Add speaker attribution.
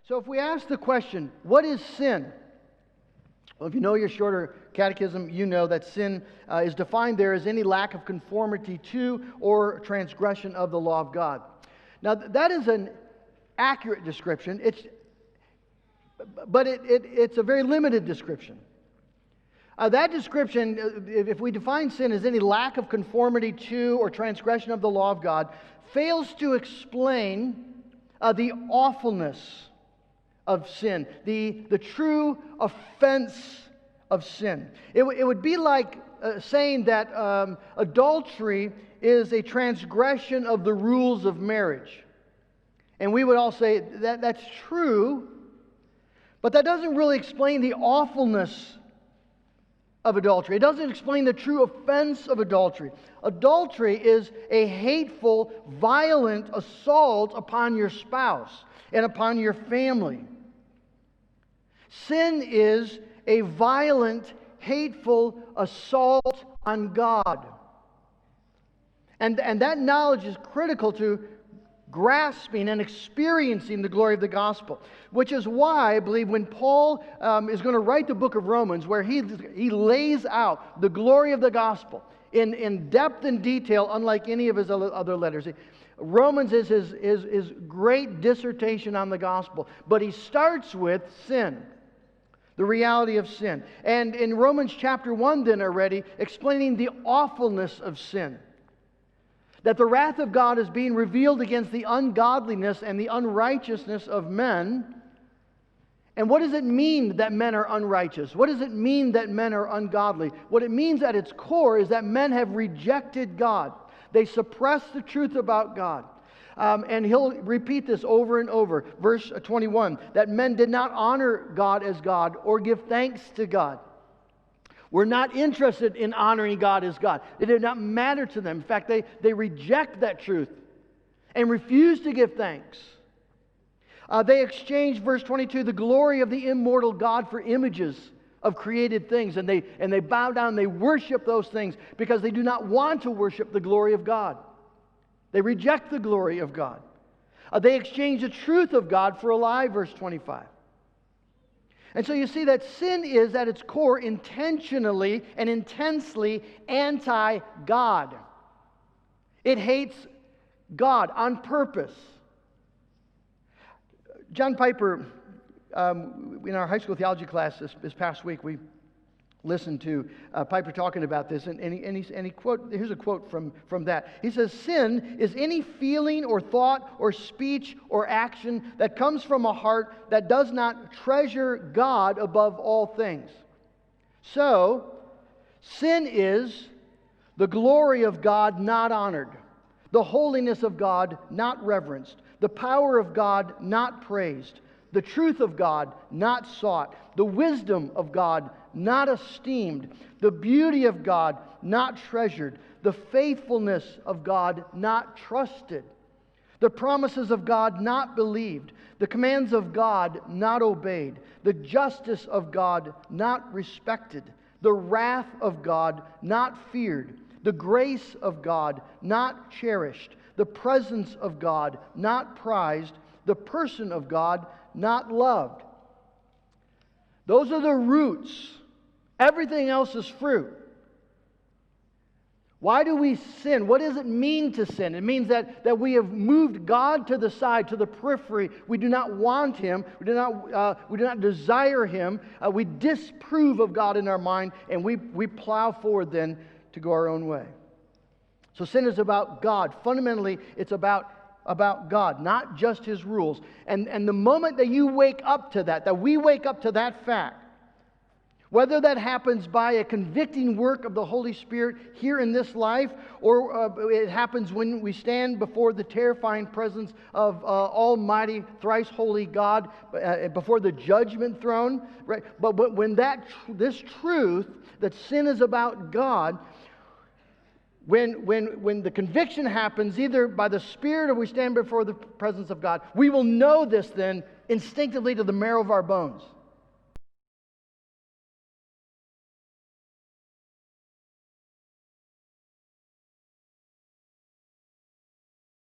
Speaker 1: So if we ask the question, what is sin? Well, if you know your shorter catechism, you know that sin is defined there as any lack of conformity to or transgression of the law of God. Now, that is an accurate description, but it's a very limited description. That description, if we define sin as any lack of conformity to or transgression of the law of God, fails to explain the awfulness of sin, the true offense of sin. It would be like saying that adultery is a transgression of the rules of marriage. And we would all say that that's true, but that doesn't really explain the awfulness of adultery. It doesn't explain the true offense of adultery. Adultery is a hateful, violent assault upon your spouse and upon your family. Sin is a violent, hateful assault on God. And that knowledge is critical to grasping and experiencing the glory of the gospel. Which is why I believe when Paul is going to write the book of Romans, where he lays out the glory of the gospel in depth and detail, unlike any of his other letters. Romans is his great dissertation on the gospel. But he starts with sin. The reality of sin. And in Romans chapter 1 then already, explaining the awfulness of sin. That the wrath of God is being revealed against the ungodliness and the unrighteousness of men. And what does it mean that men are unrighteous? What does it mean that men are ungodly? What it means at its core is that men have rejected God. They suppress the truth about God. And he'll repeat this over and over. Verse 21, that men did not honor God as God or give thanks to God. We're not interested in honoring God as God. It did not matter to them. In fact, they reject that truth and refuse to give thanks. They exchange, verse 22, the glory of the immortal God for images of created things. And they bow down, they worship those things because they do not want to worship the glory of God. They reject the glory of God. They exchange the truth of God for a lie, verse 25. And so you see that sin is at its core intentionally and intensely anti-God. It hates God on purpose. John Piper, in our high school theology class this past week, we listened to Piper talking about this, and he quote. Here's a quote from that. He says, "Sin is any feeling or thought or speech or action that comes from a heart that does not treasure God above all things." So, sin is the glory of God not honored, the holiness of God not reverenced, the power of God not praised, the truth of God not sought, the wisdom of God not esteemed, the beauty of God not treasured, the faithfulness of God not trusted, the promises of God not believed, the commands of God not obeyed, the justice of God not respected, the wrath of God not feared, the grace of God not cherished, the presence of God not prized, the person of God not loved. Those are the roots. Everything else is fruit. Why do we sin? What does it mean to sin? It means that we have moved God to the side, to the periphery. We do not want Him. We do not desire Him. We disapprove of God in our mind, and we plow forward then to go our own way. So sin is about God. Fundamentally, it's about God, not just His rules. And the moment that you wake up to that we wake up to that fact, whether that happens by a convicting work of the Holy Spirit here in this life, or it happens when we stand before the terrifying presence of Almighty, thrice holy God, before the judgment throne, right? But when this truth that sin is about God, when the conviction happens, either by the Spirit or we stand before the presence of God, we will know this then instinctively to the marrow of our bones.